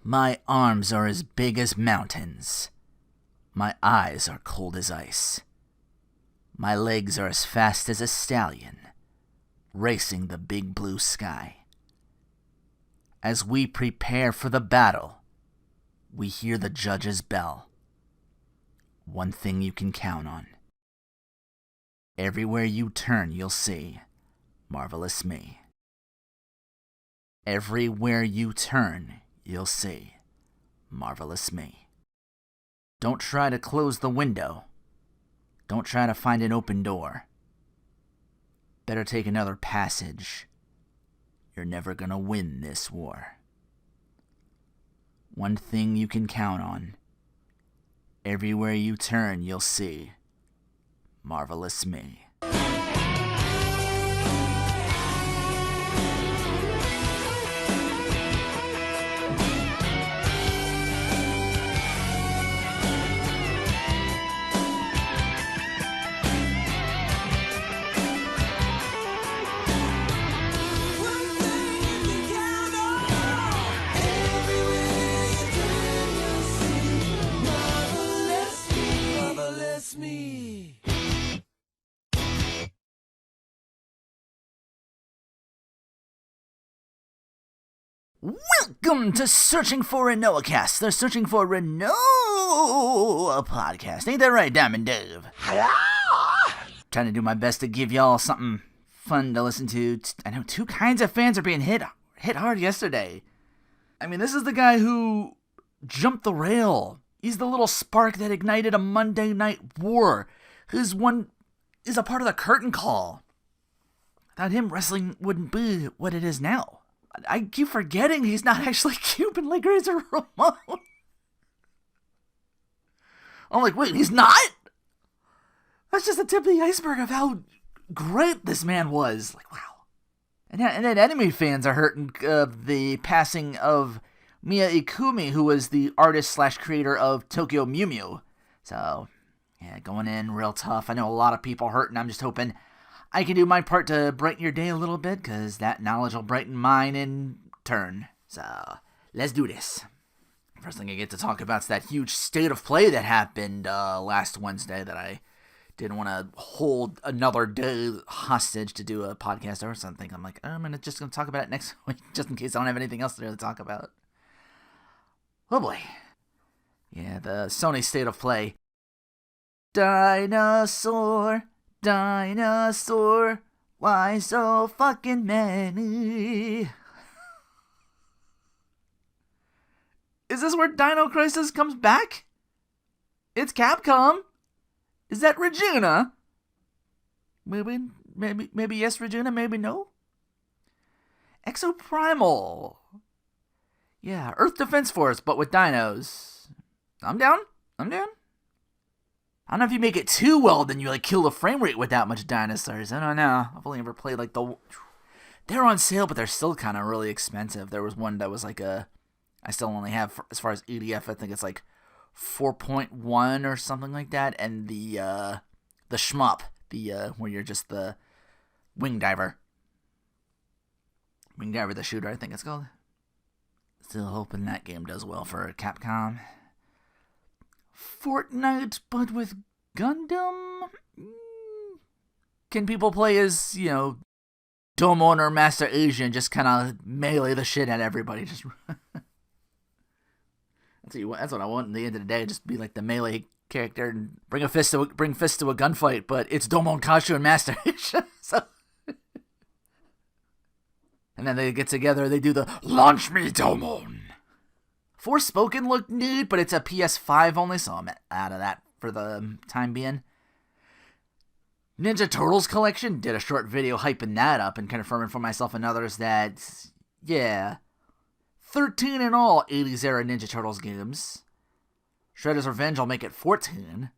My arms are as big as mountains. My eyes are cold as ice. My legs are as fast as a stallion, racing the big blue sky. As we prepare for the battle, we hear the judge's bell. One thing you can count on. Everywhere you turn, you'll see Marvelous Me. Everywhere you turn, you'll see Marvelous Me. Don't try to close the window. Don't try to find an open door. Better take another passage. You're never gonna win this war. One thing you can count on. Everywhere you turn, you'll see Marvelous Me. Welcome to Searching for RinoaCast, the Searching for Rinoa podcast. Ain't that right, Diamond Dave? Trying to do my best to give y'all something fun to listen to. I know two kinds of fans are being hit hard yesterday. I mean, this is the guy who jumped the rail. He's the little spark that ignited a Monday night war. Who's one is a part of the curtain call. Without him, wrestling wouldn't be what it is now. I keep forgetting he's not actually Cuban like Razor Ramon. I'm like, wait, he's not? That's just the tip of the iceberg of how great this man was. Like, wow. And then enemy fans are hurting the passing of Mia Ikumi, who was the artist/creator of Tokyo Mew Mew. So, yeah, going in real tough. I know a lot of people hurting. I'm just hoping I can do my part to brighten your day a little bit, because that knowledge will brighten mine in turn. So, let's do this. First thing I get to talk about is that huge state of play that happened last Wednesday that I didn't want to hold another day hostage to do a podcast or something. I'm like, I'm just going to talk about it next week, just in case I don't have anything else to really talk about. Oh boy. Yeah, the Sony state of play. Dinosaur, why so fucking many? Is this where Dino Crisis comes back? It's Capcom. Is that Regina? Maybe yes, Regina, maybe no. Exoprimal. Yeah, Earth Defense Force, but with dinos. I'm down. I don't know if you make it too well, then you kill the frame rate with that much dinosaurs. I don't know. I've only ever played they're on sale, but they're still kind of really expensive. There was one that was I still only have, as far as EDF, I think it's 4.1 or something like that. And the shmup, where you're just the wing diver. Wing diver the shooter, I think it's called. Still hoping that game does well for Capcom. Fortnite, but with Gundam? Can people play as, Domon or Master Asian, just kind of melee the shit at everybody? Just that's what I want at the end of the day, just be like the melee character and bring fists to a gunfight, but it's Domon Kashu and Master Asian. So and then they get together, they do the Launch Me Domon. Forspoken looked neat, but it's a PS5 only, so I'm out of that for the time being. Ninja Turtles collection, did a short video hyping that up and confirming for myself and others that, 13 in all 80s era Ninja Turtles games. Shredder's Revenge will make it 14.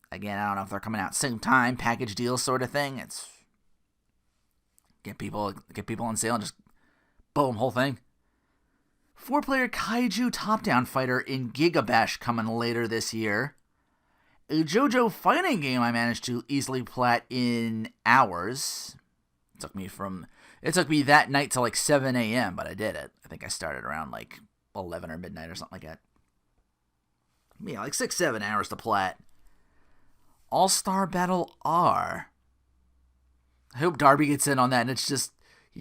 Again, I don't know if they're coming out same time, package deal sort of thing. It's get people on sale and just boom, whole thing. 4-player kaiju top-down fighter in Gigabash coming later this year. A JoJo fighting game I managed to easily plat in hours. It took me that night till 7 a.m., but I did it. I think I started around 11 or midnight or something like that. Yeah, like 6-7 hours to plat. All-Star Battle R. I hope Darby gets in on that, and it's just,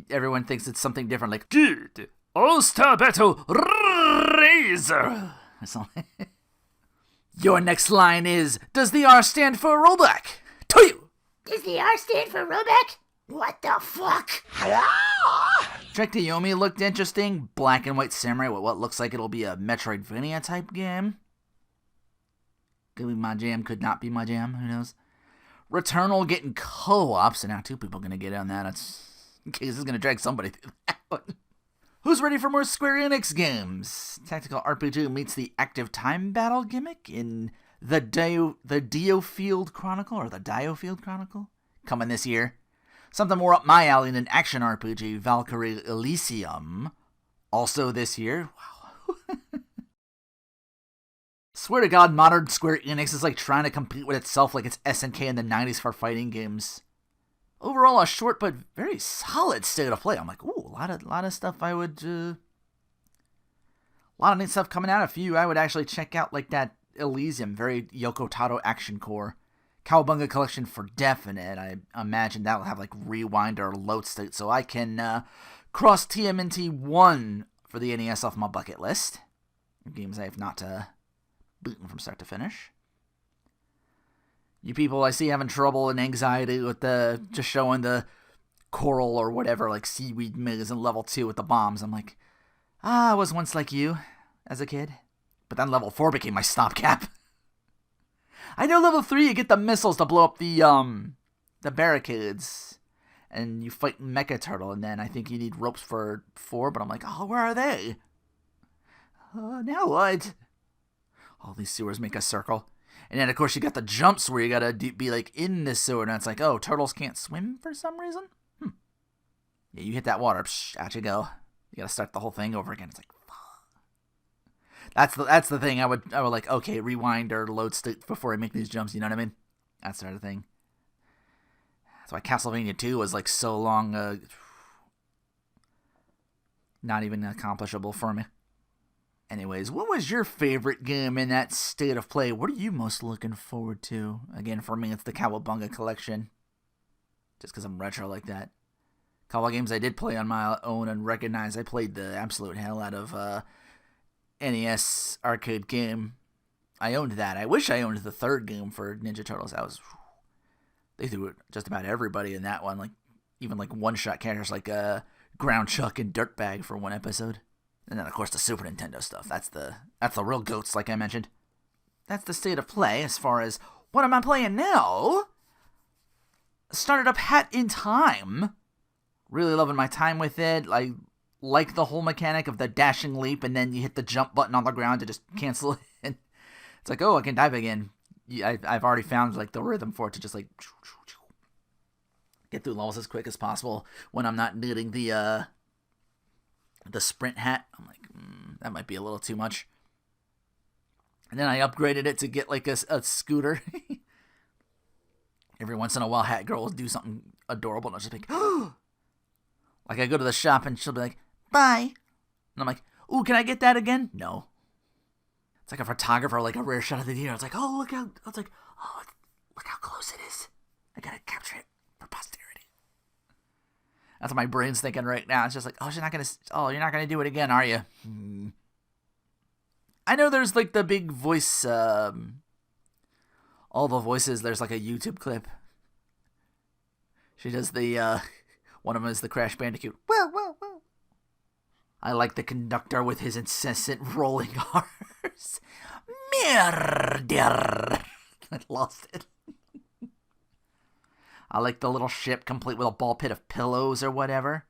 everyone thinks it's something different, like, dude, All-Star Battle Razor. Or something. Your next line is, does the R stand for rollback? To you! Does the R stand for rollback? What the fuck? Trek to Yomi looked interesting. Black and white samurai with what looks like it'll be a Metroidvania type game. Could be my jam, could not be my jam, who knows. Returnal getting co-op, so now 2 people are going to get on that. It's, in case it's going to drag somebody through that one. Who's ready for more Square Enix games? Tactical RPG meets the active time battle gimmick in the Diofield Chronicle, coming this year. Something more up my alley than action RPG, Valkyrie Elysium, also this year. Wow. Swear to God, modern Square Enix is like trying to compete with itself like it's SNK in the 90s for fighting games. Overall, a short but very solid state of play. I'm like, ooh, a lot of stuff I would, a lot of neat stuff coming out. A few I would actually check out, like that Elysium, very Yoko Taro action core. Cowabunga Collection for definite. I imagine that'll have like rewind or load state, so I can cross TMNT 1 for the NES off my bucket list. Games I have not beaten from start to finish. You people I see having trouble and anxiety with just showing the coral or whatever, like seaweed maze in level 2 with the bombs. I'm like, I was once like you as a kid. But then level 4 became my stopgap. I know level 3 you get the missiles to blow up the barricades. And you fight Mecha Turtle, and then I think you need ropes for 4, but I'm like, oh, where are they? Now what? All these sewers make a circle. And then, of course, you got the jumps where you gotta be, like, in this sewer, and it's like, oh, turtles can't swim for some reason? Yeah, you hit that water, psh, out you go. You gotta start the whole thing over again. It's like, fuck. That's the thing I would like, okay, rewind or load state before I make these jumps, you know what I mean? That sort of thing. That's why Castlevania 2 was, like, so long, not even accomplishable for me. Anyways, what was your favorite game in that state of play? What are you most looking forward to? Again, for me, it's the Cowabunga Collection. Just because I'm retro like that. Couple of games I did play on my own and recognize I played the absolute hell out of NES arcade game. I owned that. I wish I owned the third game for Ninja Turtles. They threw it just about everybody in that one. Like even like one-shot characters like Ground Chuck and Dirtbag for one episode. And then, of course, the Super Nintendo stuff. That's the real goats, like I mentioned. That's the state of play. As far as what am I playing now? Started up Hat in Time. Really loving my time with it. I like the whole mechanic of the dashing leap, and then you hit the jump button on the ground to just cancel it. It's like, oh, I can dive again. I've already found like the rhythm for it to just like get through levels as quick as possible when I'm not needing the sprint hat. I'm like, that might be a little too much. And then I upgraded it to get like a scooter. Every once in a while, Hat Girl will do something adorable, and I'll just be like, oh! Like I go to the shop and she'll be like, bye. And I'm like, ooh, can I get that again? No. It's like a photographer, like a rare shot of the deer. It's like, oh, look how close it is. I gotta capture it for posterity. That's what my brain's thinking right now. It's just like, you're not gonna do it again, are you? I know there's like the big voice, all the voices. There's like a YouTube clip. She does the, one of them is the Crash Bandicoot. Whoa, whoa, whoa. I like the conductor with his incessant rolling R's. Murder. I lost it. I like the little ship complete with a ball pit of pillows or whatever.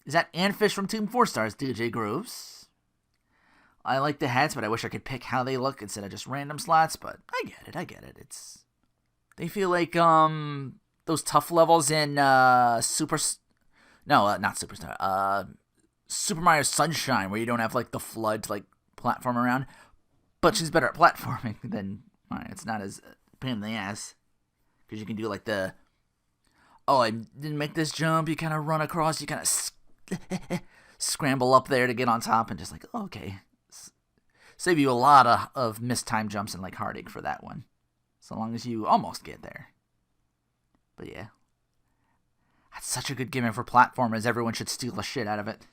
Is that Anfish from Team 4 Stars, DJ Grooves? I like the hats, but I wish I could pick how they look instead of just random slots, but I get it. They feel like, those tough levels in, not Superstar, Super Mario Sunshine, where you don't have, like, the flood to, like, platform around, but she's better at platforming than mine. It's not as pain in the ass. Because you can do like I didn't make this jump, you kind of run across, you kind of scramble up there to get on top and just like, oh, okay. Save you a lot of missed time jumps and like heartache for that one. So long as you almost get there. But yeah. That's such a good gimmick for platformers. Everyone should steal the shit out of it.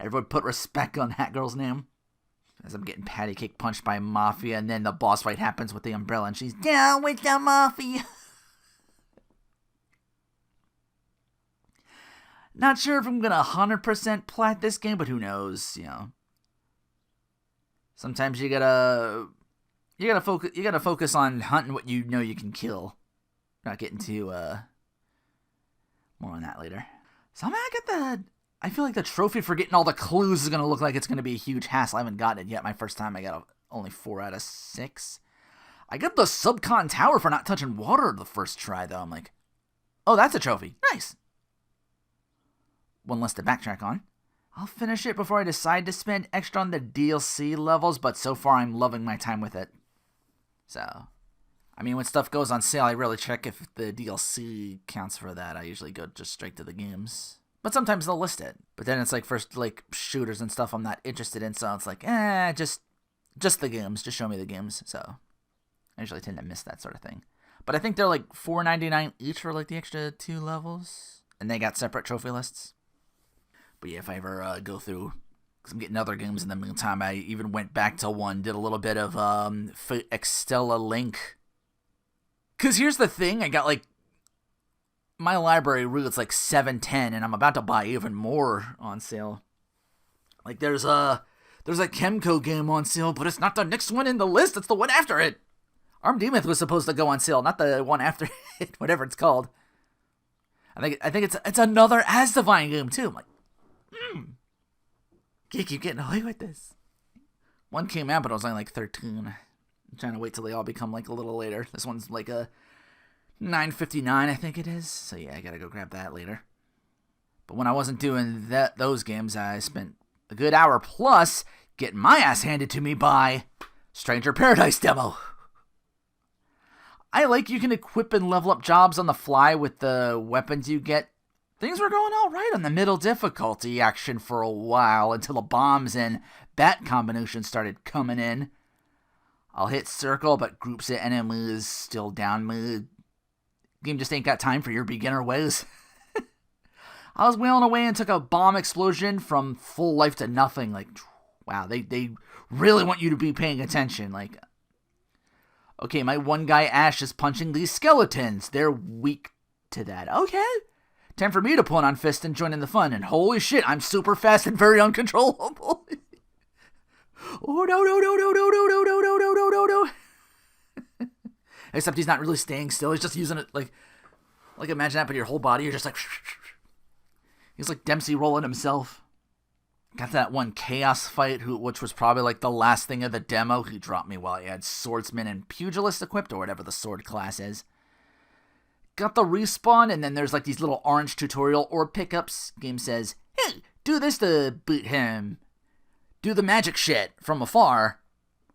Everyone put respect on that girl's name. As I'm getting patty cake punched by Mafia, and then the boss fight happens with the umbrella, and she's down with the Mafia. Not sure if I'm gonna 100% plat this game, but who knows, you know. Sometimes you gotta focus on hunting what you know you can kill. Not getting too more on that later. Somehow I feel like the trophy for getting all the clues is gonna look like it's gonna be a huge hassle. I haven't gotten it yet. My first time I got only 4 out of 6. I got the subcon tower for not touching water the first try though. I'm like, oh, that's a trophy. Nice. One less to backtrack on. I'll finish it before I decide to spend extra on the DLC levels, but so far I'm loving my time with it. So, I mean, when stuff goes on sale, I really check if the DLC counts for that. I usually go just straight to the games. But sometimes they'll list it. But then it's like first, like, shooters and stuff I'm not interested in, so it's like, just the games. Just show me the games. So, I usually tend to miss that sort of thing. But I think they're like $4.99 each for like the extra 2 levels. And they got separate trophy lists. But yeah, if I ever go through, because I'm getting other games in the meantime, I even went back to one, did a little bit of Extella Link. Because here's the thing, I got like, my library root's like $7.10, and I'm about to buy even more on sale. Like there's a Chemco game on sale, but it's not the next one in the list, it's the one after it. Armed Demon was supposed to go on sale, not the one after it, whatever it's called. I think it's another Asdivine game too. I'm like, can't keep getting away with this. One came out, but I was only like 13. I'm trying to wait till they all become like a little later. This one's like a $9.59, I think it is. So yeah, I gotta go grab that later. But when I wasn't doing those games, I spent a good hour plus getting my ass handed to me by Stranger Paradise demo. I like you can equip and level up jobs on the fly with the weapons you get. Things were going all right on the middle difficulty action for a while until the bombs and bat combinations started coming in. I'll hit circle, but groups of enemies still down me. Game just ain't got time for your beginner ways. I was wailing away and took a bomb explosion from full life to nothing. Like, wow, they really want you to be paying attention. Like, okay, my one guy Ash is punching these skeletons. They're weak to that. Okay. Time for me to pull on fist and join in the fun. And holy shit, I'm super fast and very uncontrollable. Oh, no. Except he's not really staying still. He's just using it like imagine that, but your whole body, you're just like, he's like Dempsey rolling himself. Got that one chaos fight, which was probably like the last thing of the demo. He dropped me while he had swordsman and pugilist equipped, or whatever the sword class is. Got the respawn, and then there's like these little orange tutorial orb pickups. Game says, hey, do this to beat him. Do the magic shit from afar.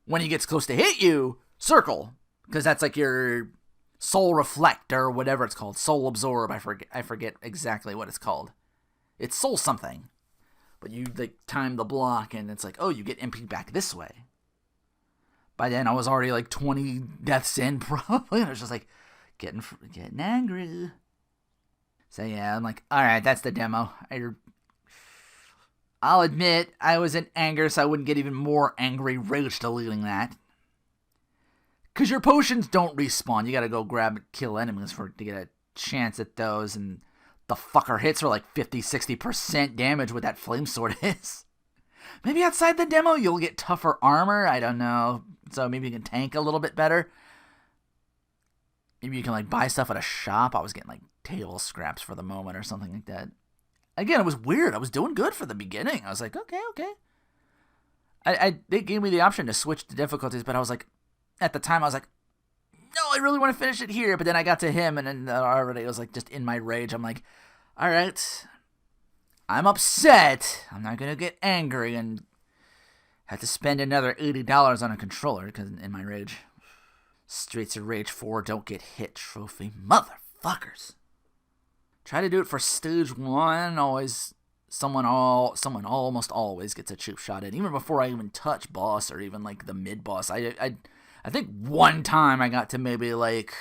When he gets close to hit you, circle. Because that's like your soul reflect, or whatever it's called. Soul absorb, I forget exactly what it's called. It's soul something. But you like time the block, and it's like, oh, you get MP back this way. By then, I was already like 20 deaths in, probably. And I was just like, getting angry. So yeah, I'm like, alright, that's the demo. I'll admit, I was in anger, so I wouldn't get even more angry rage deleting that. Because your potions don't respawn. You gotta go grab and kill enemies to get a chance at those, and the fucker hits for like 50-60% damage with that flame sword is. Maybe outside the demo you'll get tougher armor, I don't know. So maybe you can tank a little bit better. Maybe you can like buy stuff at a shop. I was getting like table scraps for the moment or something like that. Again, it was weird. I was doing good for the beginning. I was like, okay. They gave me the option to switch to difficulties, but I was like, at the time I was like, no, I really want to finish it here. But then I got to him, and then already I was like just in my rage. I'm like, all right, I'm upset. I'm not gonna get angry and have to spend another $80 on a controller because in my rage. Streets of Rage 4 don't get hit trophy. Motherfuckers. Try to do it for stage 1. Someone almost always gets a cheap shot in, even before I even touch boss or even like the mid boss. I think one time I got to maybe like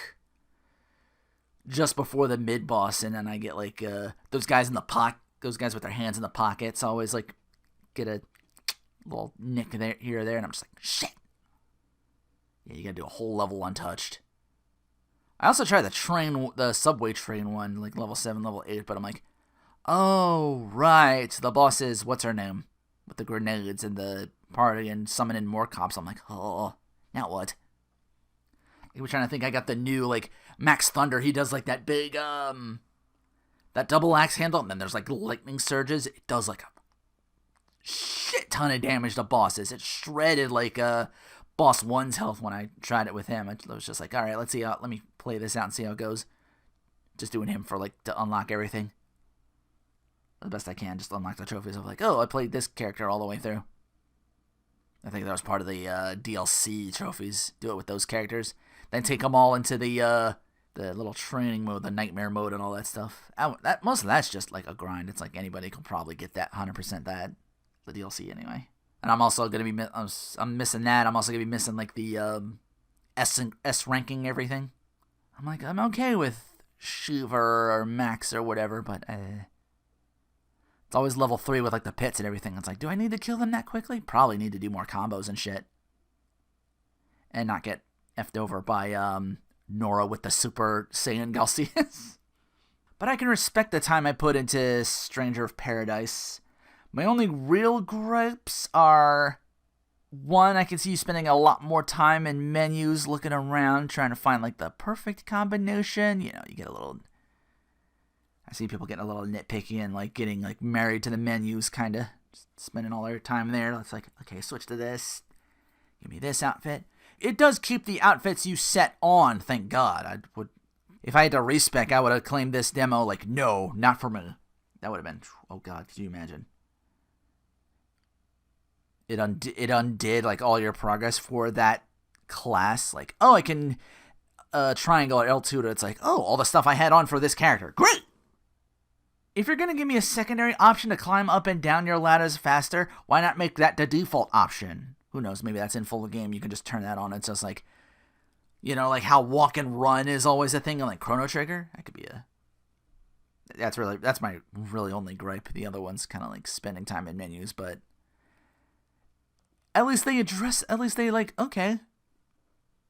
just before the mid boss, and then I get like those guys with their hands in the pockets always like get a little nick there here or there, and I'm just like, shit. Yeah, you gotta do a whole level untouched. I also tried the subway train one, like level 7, level 8, but I'm like, oh, right. The boss is, what's her name? With the grenades and the party and summoning more cops. I'm like, oh, now what? I was trying to think. I got the new, like, Max Thunder. He does, like, that big, that double axe handle, and then there's, like, lightning surges. It does, like, a shit ton of damage to bosses. It shredded, like, boss 1's health when I tried it with him. I was just like, all right, let me play this out and see how it goes. Just doing him for, like, to unlock everything. The best I can, just unlock the trophies of like, oh, I played this character all the way through. I think that was part of the DLC trophies. Do it with those characters. Then take them all into the little training mode, the nightmare mode, and all that stuff. Most of that's just like a grind. It's like anybody can probably get that 100% that, the DLC anyway. And I'm also going to be, I'm missing that. I'm also going to be missing like the S ranking everything. I'm like, I'm okay with Shiva or Max or whatever, but it's always level 3 with like the pits and everything. It's like, do I need to kill them that quickly? Probably need to do more combos and shit. And not get effed over by Nora with the Super Saiyan Galcius. But I can respect the time I put into Stranger of Paradise. My only real gripes are, one, I can see you spending a lot more time in menus looking around trying to find like the perfect combination. You know, you get a little... I see people getting a little nitpicky and like getting like married to the menus, kind of spending all their time there. It's like, okay, switch to this. Give me this outfit. It does keep the outfits you set on, thank God. If I had to respec, I would have claimed this demo like, no, not for me. That would have been, oh God, could you imagine? It undid like all your progress for that class. Like, oh, I can triangle or L2 to, it's like, oh, all the stuff I had on for this character. Great! If you're going to give me a secondary option to climb up and down your ladders faster, why not make that the default option? Who knows, maybe that's in full game, you can just turn that on. It's just like, you know, like how walk and run is always a thing, and like Chrono Trigger, that could be that's my really only gripe. The other one's kind of like spending time in menus, but at least they like, okay,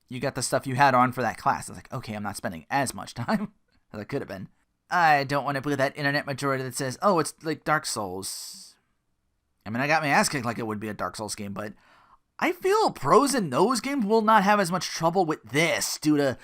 you got the stuff you had on for that class. It's like, okay, I'm not spending as much time as I could have been. I don't want to believe that internet majority that says, oh, it's like Dark Souls. I mean, I got my ass kicked like it would be a Dark Souls game, but I feel pros in those games will not have as much trouble with this due to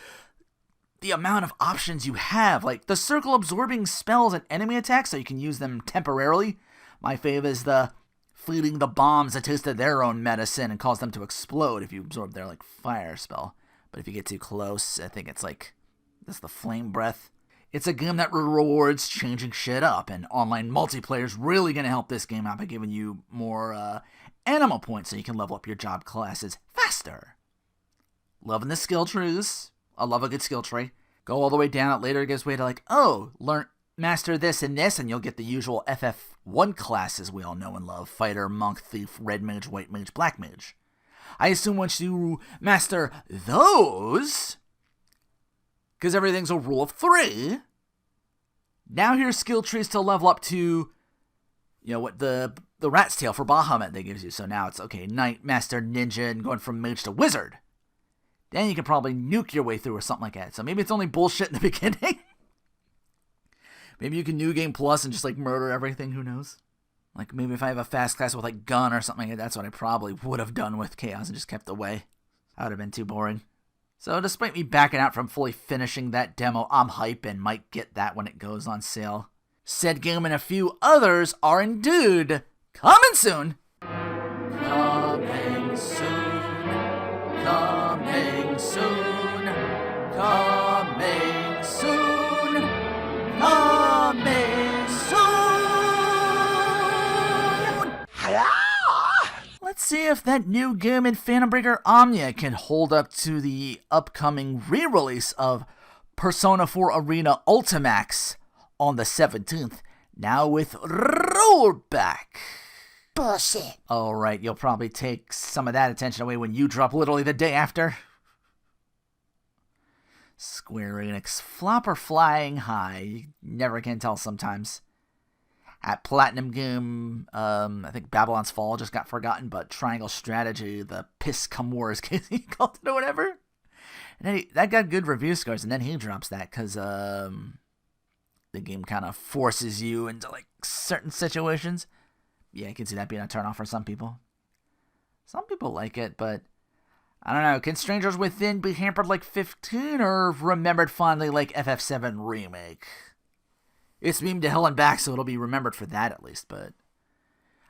the amount of options you have. Like the circle absorbing spells and enemy attacks so you can use them temporarily. My fave is the feeding the bombs a taste of their own medicine and cause them to explode if you absorb their like fire spell. But if you get too close, I think it's like, that's the flame breath. It's a game that rewards changing shit up, and online multiplayer is really going to help this game out by giving you more animal points so you can level up your job classes faster. Loving the skill trees. I love a good skill tree. Go all the way down. It later gives way to like, oh, master this and this, and you'll get the usual FF1 classes we all know and love. Fighter, monk, thief, red mage, white mage, black mage. I assume once you master those, because everything's a rule of 3, now here's skill trees to level up to, you know, what the rat's tail for Bahamut that gives you. So now it's, okay, knight, master, ninja, and going from mage to wizard. Then you can probably nuke your way through or something like that. So maybe it's only bullshit in the beginning. Maybe you can New Game Plus and just like murder everything, who knows? Like maybe if I have a fast class with like gun or something like that, that's what I probably would have done with Chaos and just kept away. That would have been too boring. So despite me backing out from fully finishing that demo, I'm hype and might get that when it goes on sale. Said game and a few others are indeed coming soon. Coming soon. Coming soon. Coming soon. Coming soon. Let's see if that new game in Phantom Breaker Omnia can hold up to the upcoming re-release of Persona 4 Arena Ultimax on the 17th, now with rollback. Bullshit. Alright, you'll probably take some of that attention away when you drop literally the day after. Square Enix flopper flying high. You never can tell sometimes. At Platinum Game, I think Babylon's Fall just got forgotten, but Triangle Strategy, the Piss Come Wars, he called it or whatever. And then that got good review scores, and then he drops that because the game kind of forces you into like certain situations. Yeah, I can see that being a turnoff for some people. Some people like it, but I don't know. Can Strangers Within be hampered like 15 or remembered fondly like FF7 Remake? It's memed to hell and back, so it'll be remembered for that at least, but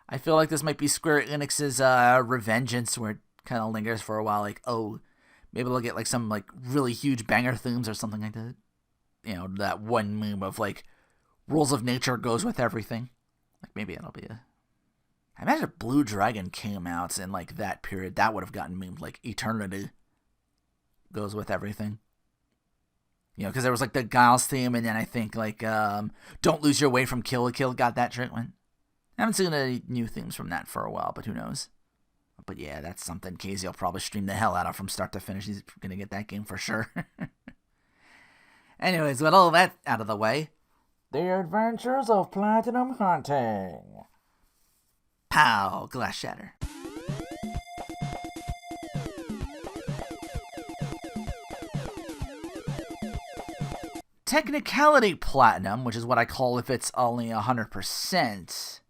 I feel like this might be Square Enix's revengeance, where it kind of lingers for a while, like, oh, maybe they'll get like some like really huge banger themes or something like that. You know, that one meme of like, Rules of Nature goes with everything. Like, maybe it'll be I imagine if Blue Dragon came out in like that period, that would have gotten memed, like Eternity goes with everything. You know, because there was like the Giles theme, and then I think like Don't Lose Your Way from Kill la Kill got that treatment. I haven't seen any new themes from that for a while, but who knows. But yeah, that's something Casey will probably stream the hell out of from start to finish. He's going to get that game for sure. Anyways, with all that out of the way, The Adventures of Platinum Hunting. Pow, glass shatter. Technicality Platinum, which is what I call if it's only 100%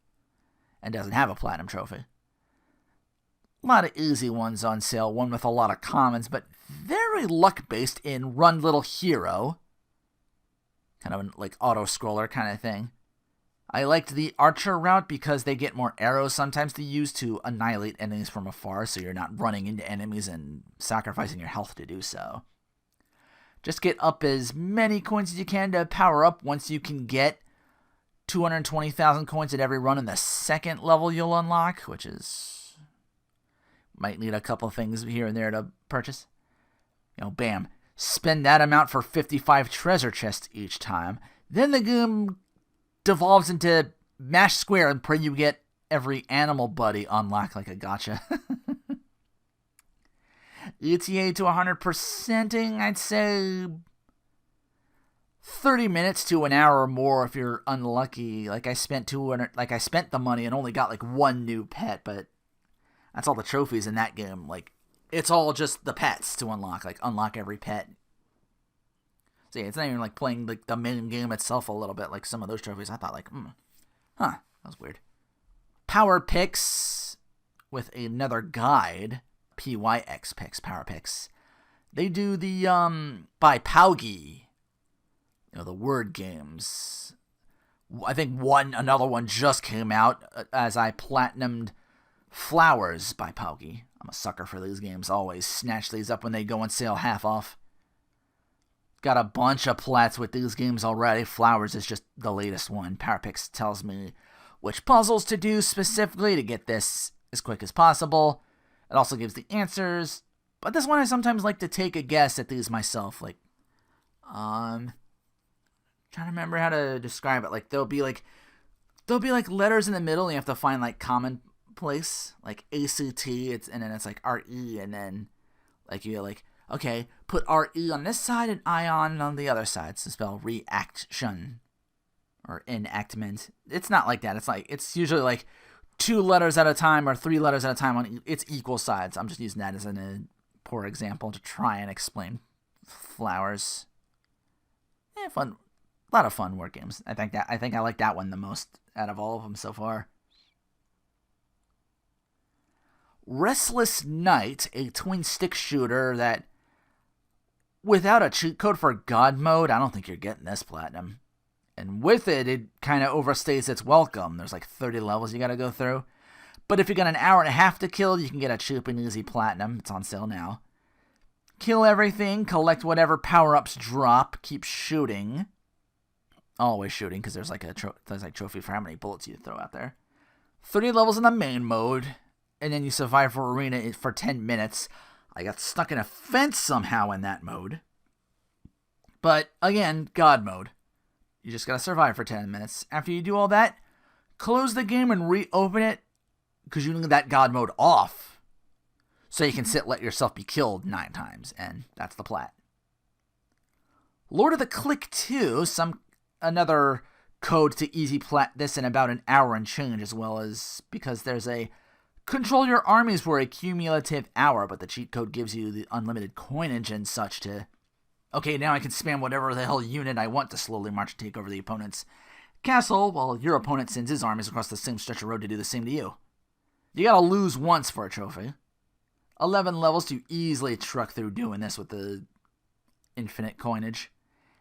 and doesn't have a Platinum trophy. A lot of easy ones on sale, one with a lot of commons, but very luck-based in Run Little Hero. Kind of like auto-scroller kind of thing. I liked the Archer route because they get more arrows sometimes to use to annihilate enemies from afar, so you're not running into enemies and sacrificing your health to do so. Just get up as many coins as you can to power up. Once you can get 220,000 coins at every run in the second level you'll unlock, which is... might need a couple things here and there to purchase. You know, bam. Spend that amount for 55 treasure chests each time. Then the game devolves into mash square and pray you get every animal buddy unlocked like a gacha. ETA to 100%ing, I'd say 30 minutes to an hour or more if you're unlucky. Like I spent the money and only got like one new pet, but that's all the trophies in that game. Like it's all just the pets to unlock. Like unlock every pet. So yeah, it's not even like playing like the main game itself a little bit. Like some of those trophies, I thought like, that was weird. Power picks with another guide. PYX picks, power picks. They do the by Paugi, the word games. I think another one just came out as I platinumed Flowers by Paugi. I'm a sucker for these games. Always snatch these up when they go on sale half off. Got a bunch of plats with these games already. Flowers is just the latest one. Power picks tells me which puzzles to do specifically to get this as quick as possible. It also gives the answers, but this one I sometimes like to take a guess at these myself. Like, trying to remember how to describe it. Like, there'll be like letters in the middle, and you have to find like commonplace, like ACT. And then it's like RE, and then like you're like, okay, put RE on this side and ion on the other side to spell reaction or enactment. It's not like that. It's usually like 2 letters at a time or 3 letters at a time on its equal sides. I'm just using that as a poor example to try and explain Flowers. Yeah, fun. A lot of fun word games. I think I like that one the most out of all of them so far. Restless Night, a twin stick shooter that without a cheat code for God mode, I don't think you're getting this platinum. And with it, it kind of overstays its welcome. There's like 30 levels you got to go through. But if you got an hour and a half to kill, you can get a cheap and easy platinum. It's on sale now. Kill everything, collect whatever power-ups drop, keep shooting. Always shooting, because there's like a trophy for how many bullets you throw out there. 30 levels in the main mode, and then you survive for arena for 10 minutes. I got stuck in a fence somehow in that mode. But, again, God mode. You just gotta survive for 10 minutes. After you do all that, close the game and reopen it, because you need that God mode off, so you can let yourself be killed 9 times, and that's the plat. Lord of the Click 2, another code to easy plat this in about an hour and change, as well as because there's a control your armies for a cumulative hour, but the cheat code gives you the unlimited coinage and such to, okay, now I can spam whatever the hell unit I want to slowly march and take over the opponent's castle, while your opponent sends his armies across the same stretch of road to do the same to you. You gotta lose once for a trophy. 11 levels to easily truck through doing this with the infinite coinage.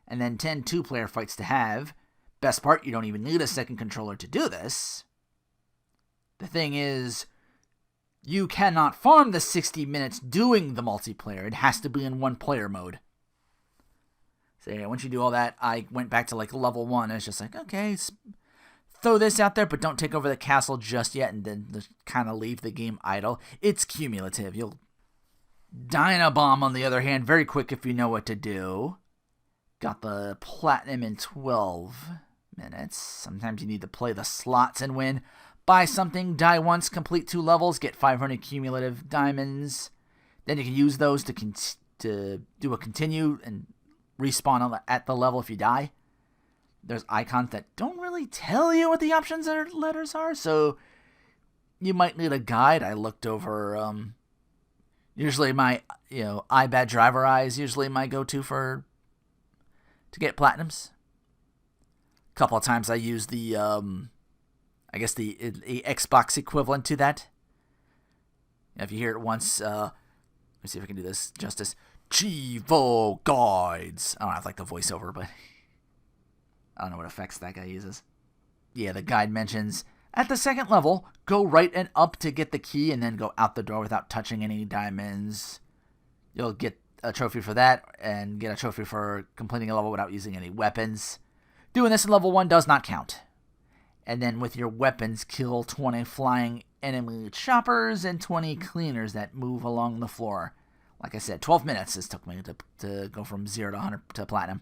And then 10 2-player fights to have. Best part, you don't even need a second controller to do this. The thing is, you cannot farm the 60 minutes doing the multiplayer. It has to be in 1-player mode. So yeah, once you do all that, I went back to level 1. I was just like, okay, throw this out there, but don't take over the castle just yet, and then just kind of leave the game idle. It's cumulative. You'll Dynabomb, on the other hand, very quick if you know what to do. Got the platinum in 12 minutes. Sometimes you need to play the slots and win. Buy something, die once, complete 2 levels, get 500 cumulative diamonds. Then you can use those to do a continue and respawn at the level if you die. There's icons that don't really tell you what the options or letters are, so you might need a guide. I looked over, usually my, iBad driver eye is usually my go-to to get platinums. A couple of times I used the, I guess the Xbox equivalent to that. If you hear it once, let me see if I can do this justice. Chivo Guides. I don't have the voiceover, but I don't know what effects that guy uses. Yeah, the guide mentions, at the 2nd level, go right and up to get the key and then go out the door without touching any diamonds. You'll get a trophy for that and get a trophy for completing a level without using any weapons. Doing this in level 1 does not count. And then with your weapons, kill 20 flying enemy choppers and 20 cleaners that move along the floor. Like I said, 12 minutes it took me to go from 0 to 100 to platinum.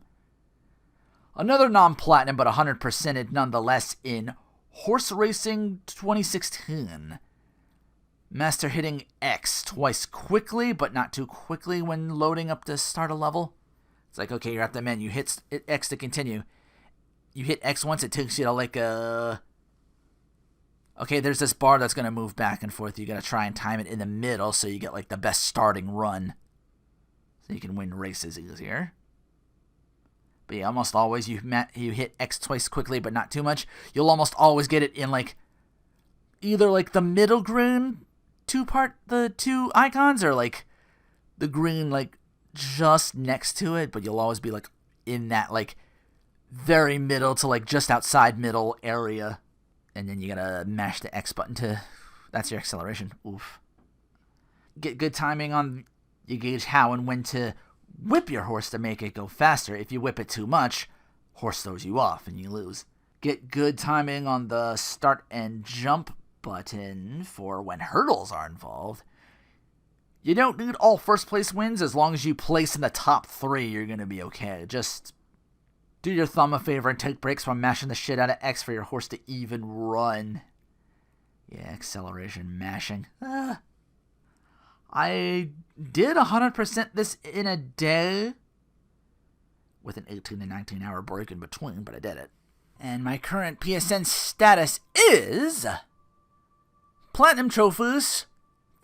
Another non-platinum, but 100%ed nonetheless, in Horse Racing 2016. Master hitting X twice quickly, but not too quickly when loading up to start a level. It's like, okay, you're at the menu. Hit X to continue. You hit X once, it takes you to okay, there's this bar that's going to move back and forth. You got to try and time it in the middle so you get the best starting run. So you can win races easier. But yeah, almost always you hit X twice quickly, but not too much. You'll almost always get it in either the middle green the 2 icons, or the green just next to it, but you'll always be in that very middle to just outside middle area. And then you gotta mash the X button that's your acceleration. Oof. Get good timing on, you gauge how and when to whip your horse to make it go faster. If you whip it too much, horse throws you off and you lose. Get good timing on the start and jump button for when hurdles are involved. You don't need all first place wins. As long as you place in the top 3, you're gonna be okay. Just do your thumb a favor and take breaks from mashing the shit out of X for your horse to even run. Yeah, acceleration mashing. I did 100% this in a day, with an 18 to 19 hour break in between, but I did it. And my current PSN status is Platinum Trophies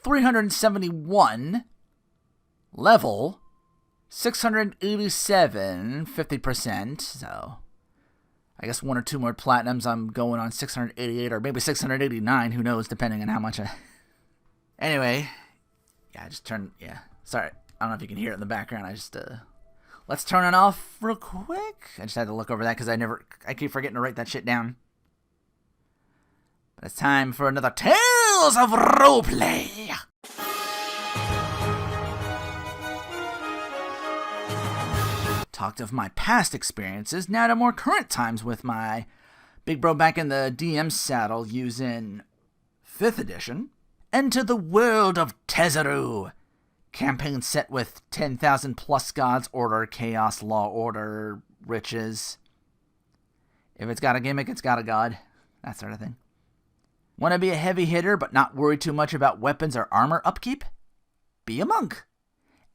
371, level 687, 50%, so I guess 1 or 2 more platinums, I'm going on 688 or maybe 689, who knows, depending on how much Anyway, yeah, sorry, I don't know if you can hear it in the background, let's turn it off real quick. I just had to look over that because I keep forgetting to write that shit down. But it's time for another Tales of Roleplay. Talked of my past experiences, now to more current times with my big bro back in the DM saddle using 5th edition. Enter the world of Tezaru. Campaign set with 10,000 plus gods, order, chaos, law, order, riches. If it's got a gimmick, it's got a god. That sort of thing. Want to be a heavy hitter but not worry too much about weapons or armor upkeep? Be a monk.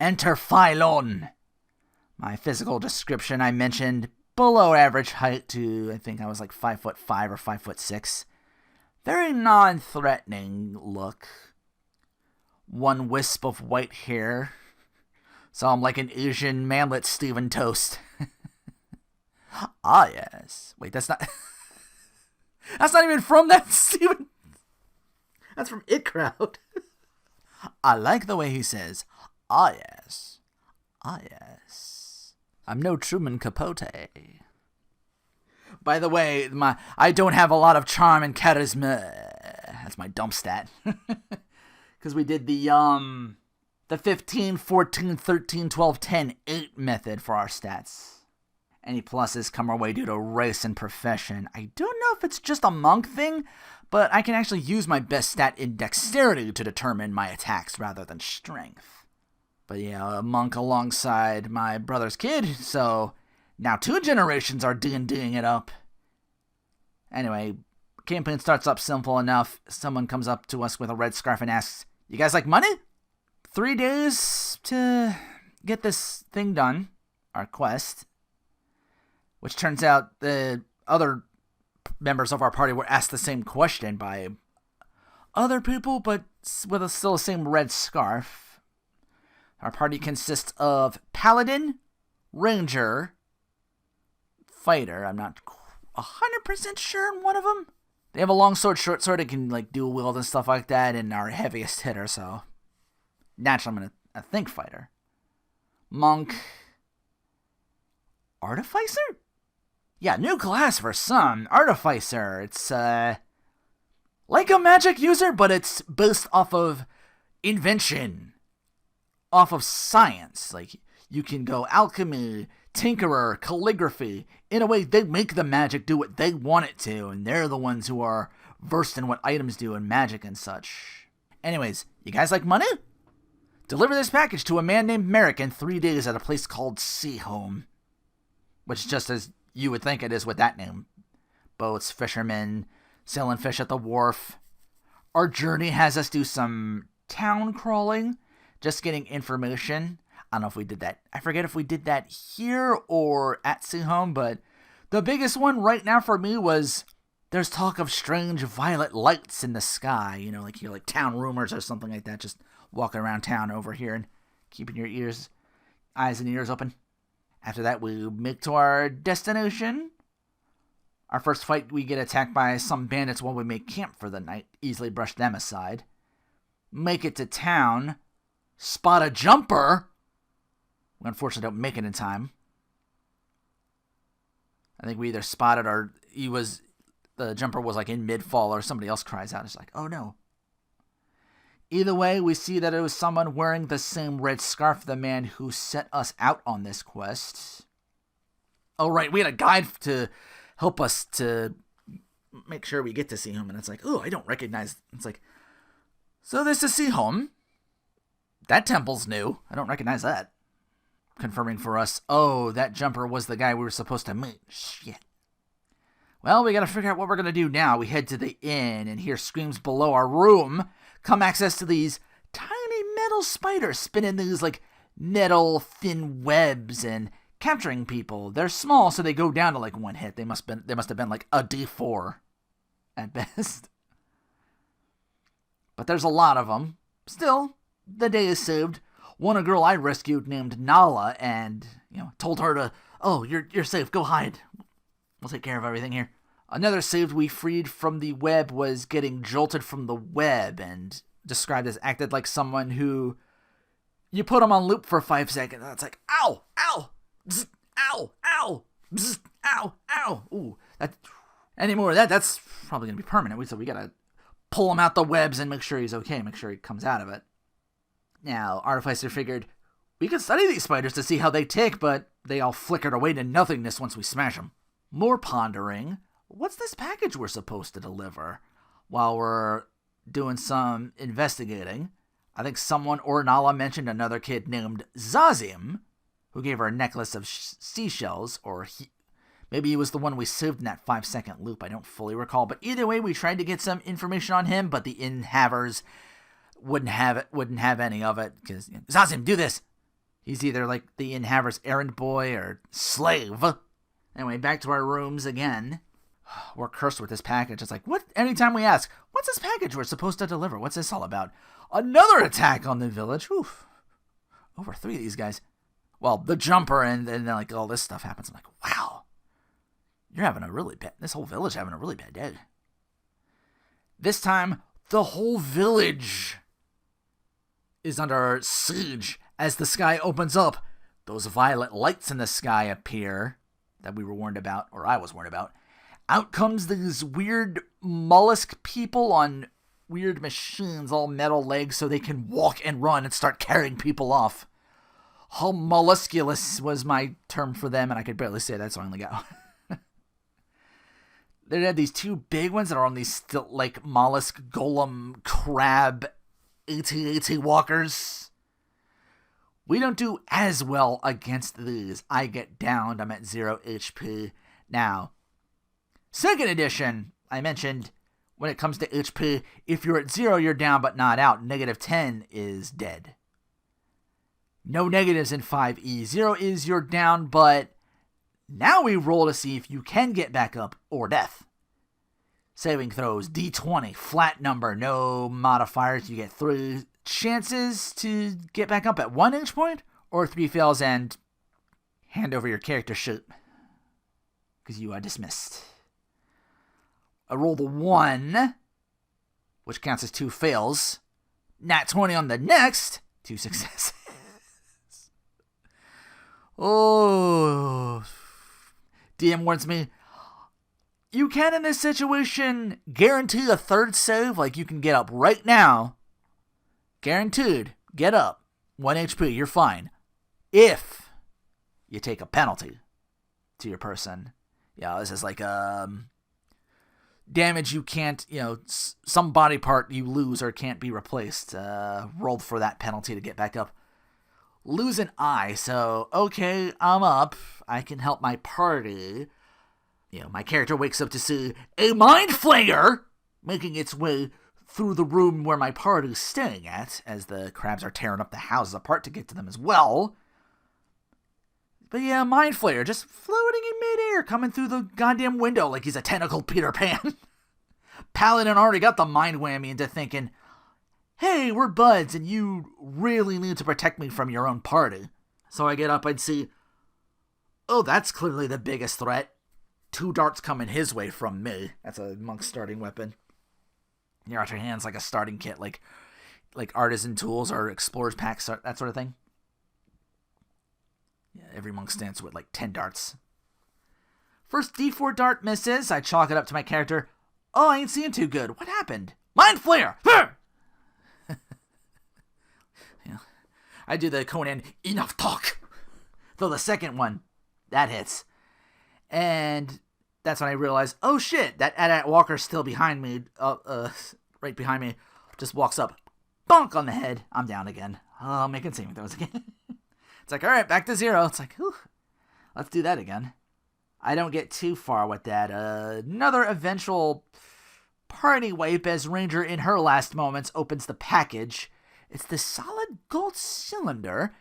Enter Phylon. My physical description, I mentioned below average height to, I think I was like 5'5" or 5'6". Very non-threatening look. One wisp of white hair. So I'm like an Asian manlet Stephen Toast. Ah, yes. Wait, that's not... That's not even from that Stephen... That's from It Crowd. I like the way he says, ah, yes. Ah, yes. I'm no Truman Capote. By the way, I don't have a lot of charm and charisma. That's my dump stat. Because we did the 15, 14, 13, 12, 10, 8 method for our stats. Any pluses come our way due to race and profession. I don't know if it's just a monk thing, but I can actually use my best stat in dexterity to determine my attacks rather than strength. But yeah, a monk alongside my brother's kid, so now 2 generations are D&D'ing it up. Anyway, campaign starts up simple enough. Someone comes up to us with a red scarf and asks, "You guys like money?" 3 days to get this thing done, our quest. Which turns out the other members of our party were asked the same question by other people, but with still the same red scarf. Our party consists of Paladin, Ranger, Fighter. I'm not 100% sure on one of them. They have a long sword, short sword, and can like dual wield and stuff like that, and our heaviest hitter, so naturally I'm going to think Fighter. Monk. Artificer? Yeah, new class for some. Artificer. It's, like a magic user, but it's based off of invention. Off of science. Like, you can go alchemy, tinkerer, calligraphy. In a way, they make the magic do what they want it to, and they're the ones who are versed in what items do and magic and such. Anyways, you guys like money? Deliver this package to a man named Merrick in 3 days at a place called Sea Home. Which, just as you would think it is with that name. Boats, fishermen, selling fish at the wharf. Our journey has us do some town crawling, just getting information. I don't know if we did that. I forget if we did that here or at Sea Home, but the biggest one right now for me was there's talk of strange violet lights in the sky. You know, like you're like town rumors or something like that. Just walking around town over here and keeping your eyes and ears open. After that, we make to our destination. Our first fight, we get attacked by some bandits while we make camp for the night. Easily brush them aside. Make it to town. Spot a jumper. We unfortunately don't make it in time. I think we either spotted or the jumper was like in mid-fall or somebody else cries out. It's like, oh no. Either way, we see that it was someone wearing the same red scarf the man who set us out on this quest. Oh, right, we had a guide to help us to make sure we get to Sea Home, and it's like, oh, I don't recognize... It's like, so this is Sea Home. That temple's new. I don't recognize that. Confirming for us, oh, that jumper was the guy we were supposed to meet. Shit. Well, we gotta figure out what we're gonna do now. We head to the inn and hear screams below our room. Come access to these tiny metal spiders spinning these like metal thin webs and capturing people. They're small, so they go down to like 1 hit. They must have been like a D4 at best. But there's a lot of them. Still, the day is saved. One a girl I rescued named Nala, and told her to, oh, you're safe. Go hide. We'll take care of everything here. Another saved we freed from the web was getting jolted from the web and described as acted like someone who you put them on loop for 5 seconds and it's like, ow, ow, bzz, ow, ow, bzz, ow, ow. Ooh, any more of that's probably going to be permanent. So we got to pull him out the webs and make sure he's okay, make sure he comes out of it. Now, Artificer figured we could study these spiders to see how they tick, but they all flickered away to nothingness once we smash them. More pondering. What's this package we're supposed to deliver? While we're doing some investigating, I think someone or Nala mentioned another kid named Zazim, who gave her a necklace of seashells, or Maybe he was the one we saved in that 5-second loop. I don't fully recall. But either way, we tried to get some information on him, but the inhabers wouldn't have any of it. Because, Zazim, do this! He's either like the inhaber's errand boy or slave. Anyway, back to our rooms again. We're cursed with this package. It's like, what? Anytime we ask, what's this package we're supposed to deliver? What's this all about? Another attack on the village. Oof. Over 3 of these guys. Well, the jumper and then like all this stuff happens. I'm like, wow. You're having a really bad, this whole village having a really bad day. This time, the whole village is under siege as the sky opens up. Those violet lights in the sky appear that we were warned about, or I was warned about. Out comes these weird mollusk people on weird machines, all metal legs, so they can walk and run and start carrying people off. Mollusculous was my term for them, and I could barely say that, so I only got They had these 2 big ones that are on these still like mollusk golem crab AT walkers. We don't do as well against these. I get downed. I'm at 0 HP. Now, 2nd edition, I mentioned when it comes to HP, if you're at 0, you're down but not out. -10 is dead. No negatives in 5e. 0 is you're down, but now we roll to see if you can get back up or death. Saving throws, D20, flat number, no modifiers. You get 3 chances to get back up at 1 inch point, or 3 fails and hand over your character sheet because you are dismissed. I roll the 1, which counts as 2 fails. Nat 20 on the next, 2 successes. Oh, DM warns me, you can in this situation guarantee a 3rd save, like you can get up right now. Guaranteed, get up, 1 HP, you're fine. If you take a penalty to your person. Yeah, this is like damage you can't, some body part you lose or can't be replaced. Rolled for that penalty to get back up. Lose an eye, so okay, I'm up. I can help my party. My character wakes up to see a mind flayer making its way through the room where my party's staying at, as the crabs are tearing up the houses apart to get to them as well. But yeah, mind flayer just floating in midair, coming through the goddamn window like he's a tentacled Peter Pan. Paladin already got the mind whammy into thinking, hey, we're buds, and you really need to protect me from your own party. So I get up and see, oh, that's clearly the biggest threat. 2 darts coming his way from me. That's a monk's starting weapon. You're out your hands like a starting kit, like artisan tools or explorer's packs, that sort of thing. Yeah, every monk stands with like 10 darts. First D4 dart misses. I chalk it up to my character. Oh, I ain't seeing too good. What happened? Mind flare! Yeah. I do the Conan, enough talk. Though the second one, that hits. And that's when I realize, oh shit, that walker's still behind me, right behind me, just walks up, bonk on the head. I'm down again. Oh, making saving throws again. It's like, all right, back to 0. It's like, whew, let's do that again. I don't get too far with that. Another eventual party wipe as Ranger, in her last moments, opens the package. It's the solid gold cylinder.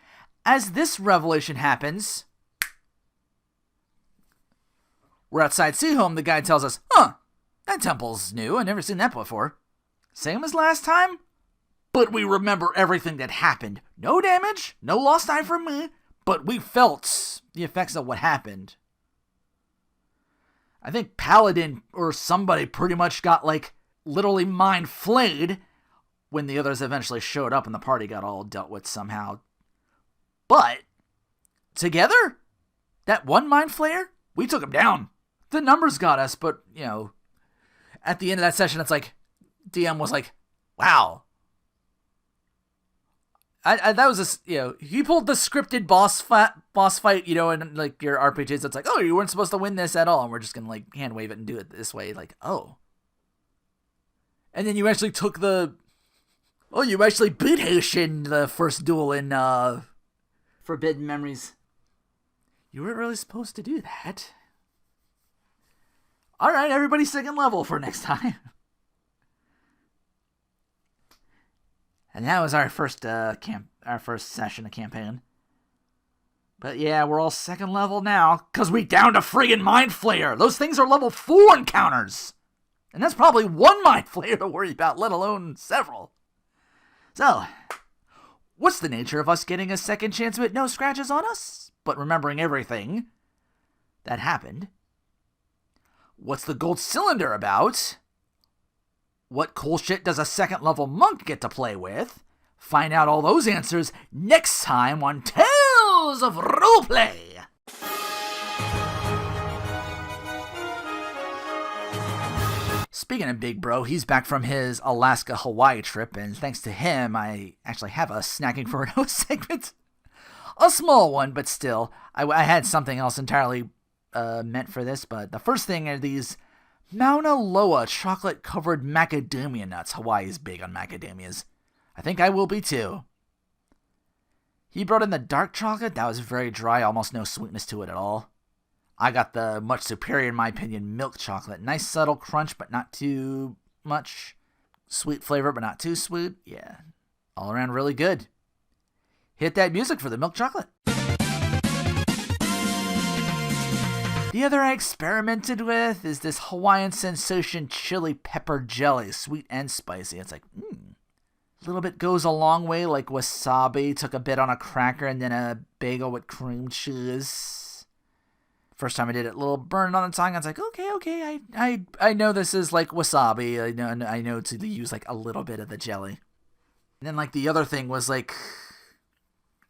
As this revelation happens, we're outside Seaholm. The guy tells us, that temple's new. I've never seen that before. Same as last time, but we remember everything that happened. No damage, no lost eye from me, but we felt the effects of what happened. I think Paladin or somebody pretty much got, literally mind flayed when the others eventually showed up and the party got all dealt with somehow. But, together, that one mind flayer, we took him down. The numbers got us, but, at the end of that session, it's like, DM was like, wow. That was he pulled the scripted boss fight, in your RPGs. It's like, oh, you weren't supposed to win this at all, and we're just gonna hand wave it and do it this way. Oh. And then you actually took you actually beat Heish in the first duel in Forbidden Memories. You weren't really supposed to do that. All right, everybody second level for next time. And that was our first session of campaign. But yeah, we're all second level now, because we downed a friggin' Mind Flayer. Those things are level 4 encounters. And that's probably one Mind Flayer to worry about, let alone several. So, what's the nature of us getting a second chance with no scratches on us, but remembering everything that happened? What's the gold cylinder about? What cool shit does a second level monk get to play with? Find out all those answers next time on Tales of Roleplay. Speaking of Big Bro, he's back from his Alaska-Hawaii trip, and thanks to him, I actually have a Snacking for an O segment. A small one, but still. I had something else entirely meant for this, but the first thing are these Mauna Loa chocolate-covered macadamia nuts. Hawaii is big on macadamias. I think I will be too. He brought in the dark chocolate. That was very dry, almost no sweetness to it at all. I got the much superior, in my opinion, milk chocolate. Nice subtle crunch, but not too much. Sweet flavor, but not too sweet. Yeah, all around really good. Hit that music for the milk chocolate. The other I experimented with is this Hawaiian Sensation chili pepper jelly, sweet and spicy. It's like, a little bit goes a long way, like wasabi. Took a bit on a cracker and then a bagel with cream cheese. First time I did it, a little burn on the tongue. I was like, okay, I know this is like wasabi. I know to use like a little bit of the jelly. And then like the other thing was like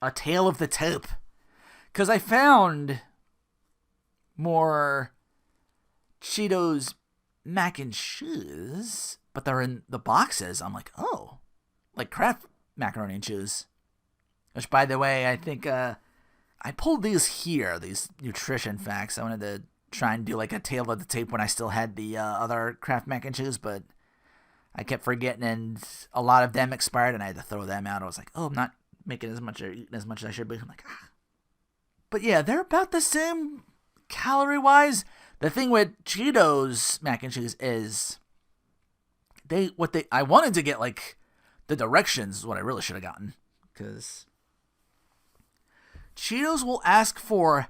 a tale of the tape, because I found more Cheetos mac and cheese, but they're in the boxes. I'm like, oh, like Kraft macaroni and cheese. Which, by the way, I think I pulled these nutrition facts. I wanted to try and do like a tale of the tape when I still had the other Kraft mac and cheese, but I kept forgetting, and a lot of them expired, and I had to throw them out. I was like, oh, I'm not making as much or eating as much as I should be. I'm like, But yeah, they're about the same calorie-wise. The thing with Cheetos mac and cheese is I wanted to get like the directions is what I really should have gotten, because Cheetos will ask for,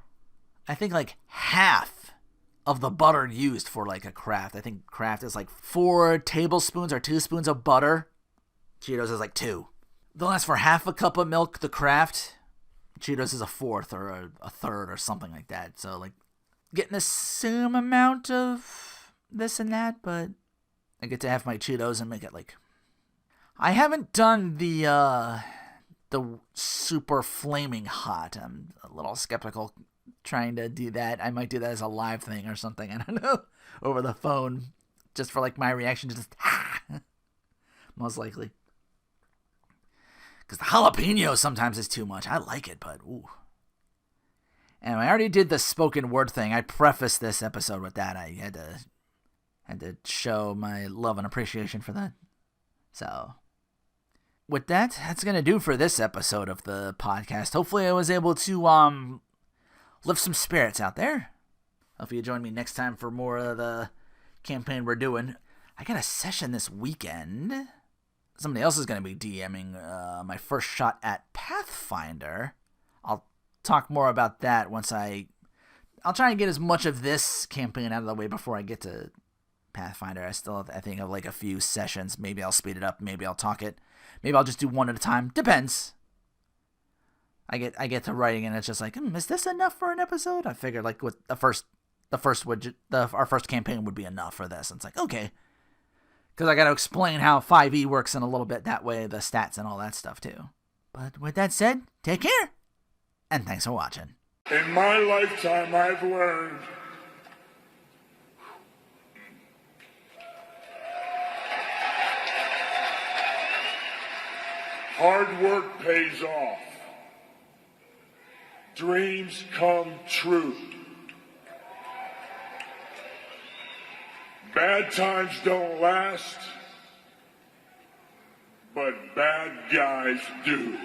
I think, like half of the butter used for like a Kraft. I think Kraft is like 4 tablespoons or 2 spoons of butter. Cheetos is like 2. They'll ask for half a cup of milk, the Kraft. Cheetos is a fourth or a third or something like that. So like getting the same amount of this and that, but I get to have my Cheetos and make it like, I haven't done the super flaming hot. I'm a little skeptical trying to do that. I might do that as a live thing or something. I don't know, over the phone, just for like my reaction to just most likely. Because the jalapeno sometimes is too much. I like it, but ooh. And I already did the spoken word thing. I prefaced this episode with that. I had to show my love and appreciation for that. So, with that, that's going to do for this episode of the podcast. Hopefully I was able to lift some spirits out there. Hope you join me next time for more of the campaign we're doing. I got a session this weekend. Somebody else is going to be DMing my first shot at Pathfinder. I'll talk more about that once I'll try and get as much of this campaign out of the way before I get to Pathfinder. I think of like a few sessions. Maybe I'll speed it up. Maybe I'll talk it. Maybe I'll just do one at a time. Depends. I get to writing and it's just like, is this enough for an episode? I figured like with our first campaign would be enough for this. And it's like, okay. Because I got to explain how 5e works in a little bit that way, the stats and all that stuff too. But with that said, take care, and thanks for watching. In my lifetime, I've learned hard work pays off. Dreams come true. Bad times don't last, but bad guys do.